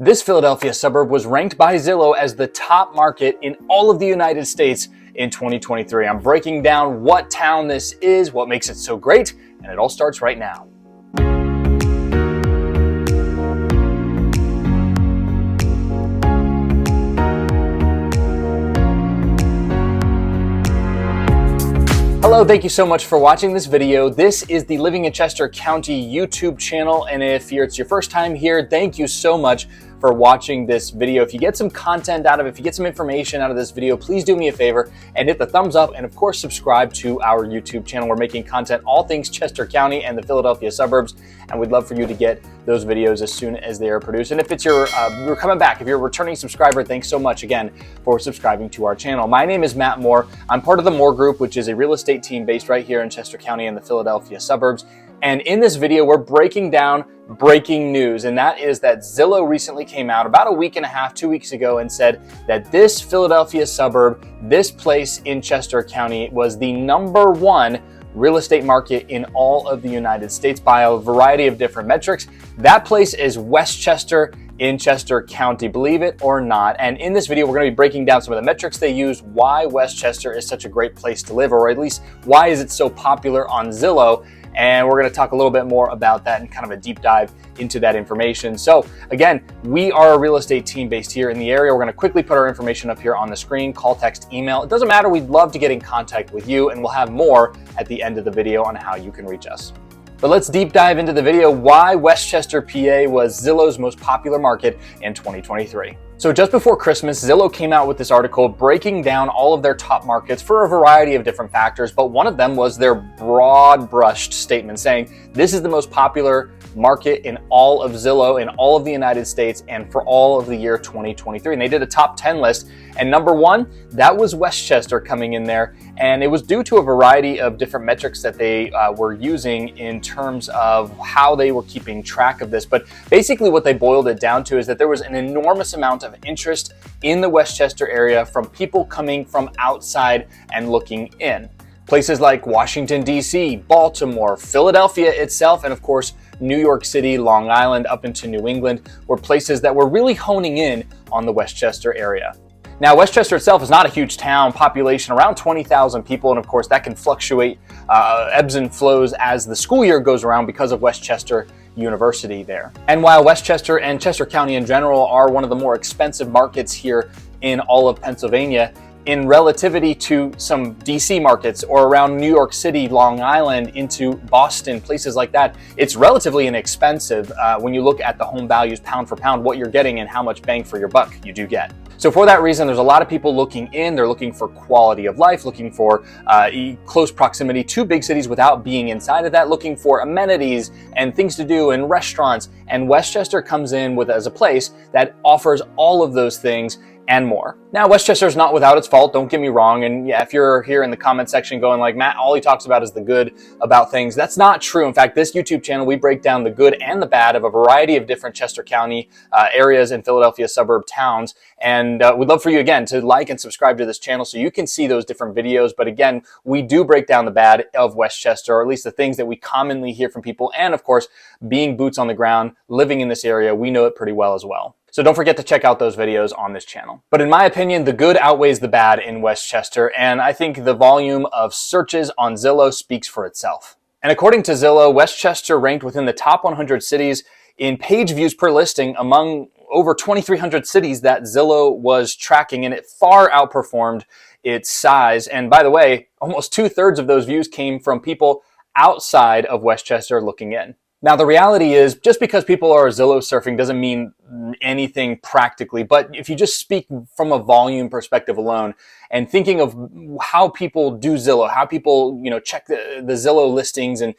This Philadelphia suburb was ranked by Zillow as the top market in all of the United States in 2023. I'm breaking down what town this is, what makes it so great, and it all starts right now. Hello, thank you so much for watching this video. This is the Living in Chester County YouTube channel, and if it's your first time here, thank you so much for watching this video. If you get some content out of it, if you get some information out of this video, please do me a favor and hit the thumbs up, and of course subscribe to our YouTube channel. We're making content all things Chester County and the Philadelphia suburbs, and we'd love for you to get those videos as soon as they are produced. And if it's you're coming back, if you're a returning subscriber, thanks so much again for subscribing to our channel. My name is Matt Moore. I'm part of the Moore Group, which is a real estate team based right here in Chester County and the Philadelphia suburbs. And in this video, we're breaking down breaking news, and that is that Zillow recently came out about a week and a half, 2 weeks ago, and said that this Philadelphia suburb, this place in Chester County, was the #1 real estate market in all of the United States by a variety of different metrics. That place is Westchester in Chester County, believe it or not. And in this video, we're going to be breaking down some of the metrics they use, why Westchester is such a great place to live, or at least why is it so popular on Zillow. And we're going to talk a little bit more about that and kind of a deep dive into that information. So again, we are a real estate team based here in the area. We're going to quickly put our information up here on the screen: call, text, email. It doesn't matter. We'd love to get in contact with you, and we'll have more at the end of the video on how you can reach us. But let's deep dive into the video, why Westchester, PA was Zillow's most popular market in 2023. So just before Christmas, Zillow came out with this article breaking down all of their top markets for a variety of different factors, but one of them was their broad-brushed statement saying this is the most popular market in all of Zillow, in all of the United States, and for all of the year 2023. And they did a top 10 list, and #1, that was Westchester coming in there, and it was due to a variety of different metrics that they were using in terms of how they were keeping track of this. But basically what they boiled it down to is that there was an enormous amount of interest in the Westchester area from people coming from outside and looking in. Places like Washington, D.C., Baltimore, Philadelphia itself, and of course, New York City, Long Island, up into New England were places that were really honing in on the Westchester area. Now, Westchester itself is not a huge town, population around 20,000 people, and of course that can fluctuate, ebbs and flows as the school year goes around because of Westchester University there. And while Westchester and Chester County in general are one of the more expensive markets here in all of Pennsylvania, in relativity to some DC markets or around New York City, Long Island, into Boston, places like that, it's relatively inexpensive when you look at the home values pound for pound, what you're getting and how much bang for your buck you do get. So for that reason, there's a lot of people looking in. They're looking for quality of life, looking for close proximity to big cities without being inside of that, looking for amenities and things to do and restaurants. And Westchester comes in as a place that offers all of those things and more. Now, Westchester is not without its fault, don't get me wrong. And yeah, if you're here in the comment section going like, Matt, all he talks about is the good about things, that's not true. In fact, this YouTube channel, we break down the good and the bad of a variety of different Chester County areas and Philadelphia suburb towns. And we'd love for you, again, to like and subscribe to this channel so you can see those different videos. But again, we do break down the bad of Westchester, or at least the things that we commonly hear from people. And of course, being boots on the ground, living in this area, we know it pretty well as well. So don't forget to check out those videos on this channel. But in my opinion, the good outweighs the bad in Westchester, and I think the volume of searches on Zillow speaks for itself. And according to Zillow, Westchester ranked within the top 100 cities in page views per listing among over 2,300 cities that Zillow was tracking, and it far outperformed its size. And by the way, almost 2/3 of those views came from people outside of Westchester looking in. Now, the reality is, just because people are Zillow surfing doesn't mean anything practically, but if you just speak from a volume perspective alone and thinking of how people do Zillow, how people, check the Zillow listings and,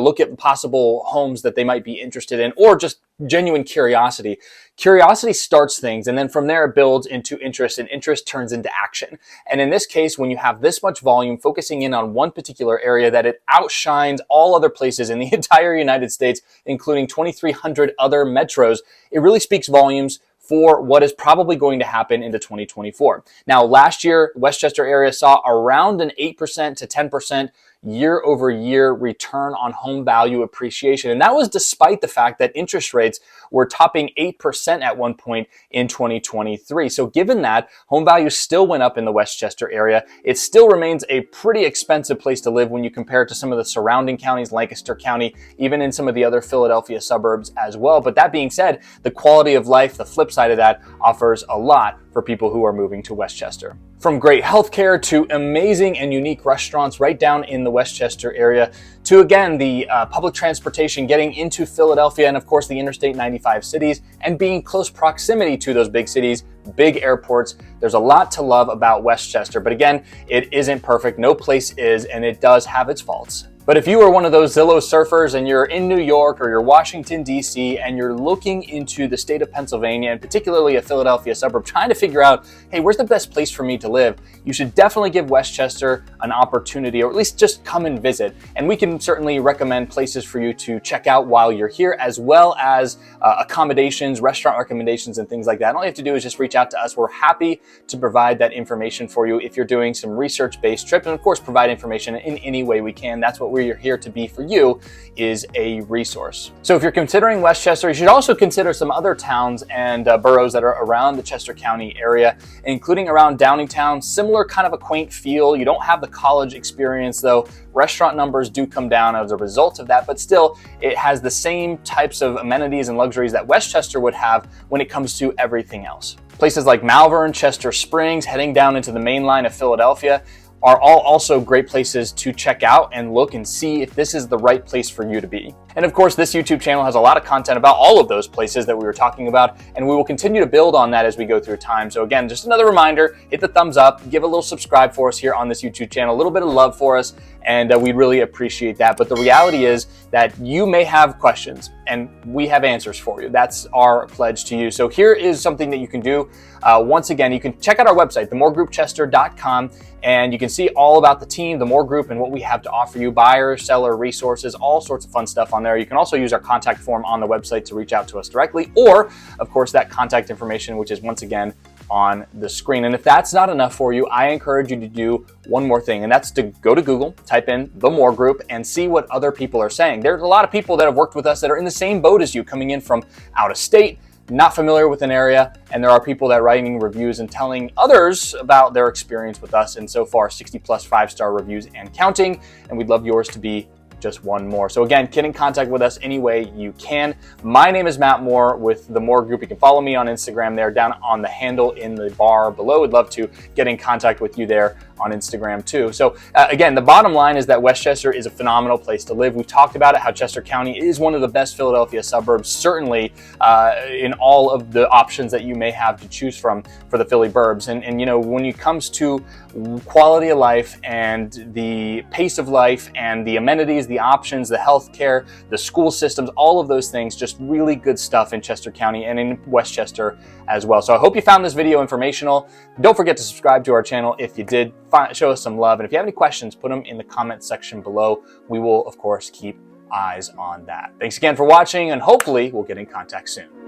look at possible homes that they might be interested in, or just genuine curiosity. Curiosity starts things, and then from there it builds into interest, and interest turns into action. And in this case, when you have this much volume focusing in on one particular area, that it outshines all other places in the entire United States, including 2,300 other metros, it really speaks volumes for what is probably going to happen into 2024. Now, last year, Westchester area saw around an 8% to 10% year-over-year return on home value appreciation. And that was despite the fact that interest rates were topping 8% at one point in 2023. So given that, home values still went up in the Westchester area. It still remains a pretty expensive place to live when you compare it to some of the surrounding counties, Lancaster County, even in some of the other Philadelphia suburbs as well. But that being said, the quality of life, the flip side of that, offers a lot for people who are moving to Westchester. From great healthcare to amazing and unique restaurants right down in the Westchester area, to again, the public transportation getting into Philadelphia and of course the Interstate 95 cities and being close proximity to those big cities, big airports. There's a lot to love about Westchester, but again, it isn't perfect. No place is, and it does have its faults. But if you are one of those Zillow surfers and you're in New York or you're Washington, D.C., and you're looking into the state of Pennsylvania, and particularly a Philadelphia suburb, trying to figure out, hey, where's the best place for me to live? You should definitely give Westchester an opportunity, or at least just come and visit. And we can certainly recommend places for you to check out while you're here, as well as accommodations, restaurant recommendations, and things like that. And all you have to do is just reach out to us. We're happy to provide that information for you if you're doing some research-based trip, and of course, provide information in any way we can. That's what we're here to be for you, is a resource. So if you're considering Westchester, you should also consider some other towns and boroughs that are around the Chester County area, including around Downingtown. Similar kind of a quaint feel. You don't have the college experience though. Restaurant numbers do come down as a result of that, but still it has the same types of amenities and luxuries that Westchester would have when it comes to everything else. Places like Malvern, Chester Springs, heading down into the main line of Philadelphia are all also great places to check out and look and see if this is the right place for you to be. And of course, this YouTube channel has a lot of content about all of those places that we were talking about, and we will continue to build on that as we go through time. So again, just another reminder, hit the thumbs up, give a little subscribe for us here on this YouTube channel, a little bit of love for us, and we'd really appreciate that. But the reality is that you may have questions, and we have answers for you. That's our pledge to you. So here is something that you can do. Once again, you can check out our website, themoregroupchester.com, and you can see all about the team, the More Group, and what we have to offer you, buyer, seller, resources, all sorts of fun stuff on there. You can also use our contact form on the website to reach out to us directly, or of course that contact information, which is once again on the screen. And if that's not enough for you, I encourage you to do one more thing, and that's to go to Google, type in the More Group, and see what other people are saying. There's a lot of people that have worked with us that are in the same boat as you, coming in from out of state, not familiar with an area, and there are people that are writing reviews and telling others about their experience with us, and so far 60 plus 5-star reviews and counting, and we'd love yours to be just one more. So again, get in contact with us any way you can. My name is Matt Moore with the More Group. You can follow me on Instagram there, down on the handle in the bar below. Would love to get in contact with you there on Instagram too. So again, the bottom line is that Westchester is a phenomenal place to live. We've talked about it, how Chester County is one of the best Philadelphia suburbs, certainly in all of the options that you may have to choose from for the Philly burbs. And you know, when it comes to quality of life and the pace of life and the amenities, the options, the healthcare, the school systems, all of those things, just really good stuff in Chester County and in Westchester as well. So I hope you found this video informational. Don't forget to subscribe to our channel if you did. Show us some love. And if you have any questions, put them in the comment section below. We will, of course, keep eyes on that. Thanks again for watching, and hopefully we'll get in contact soon.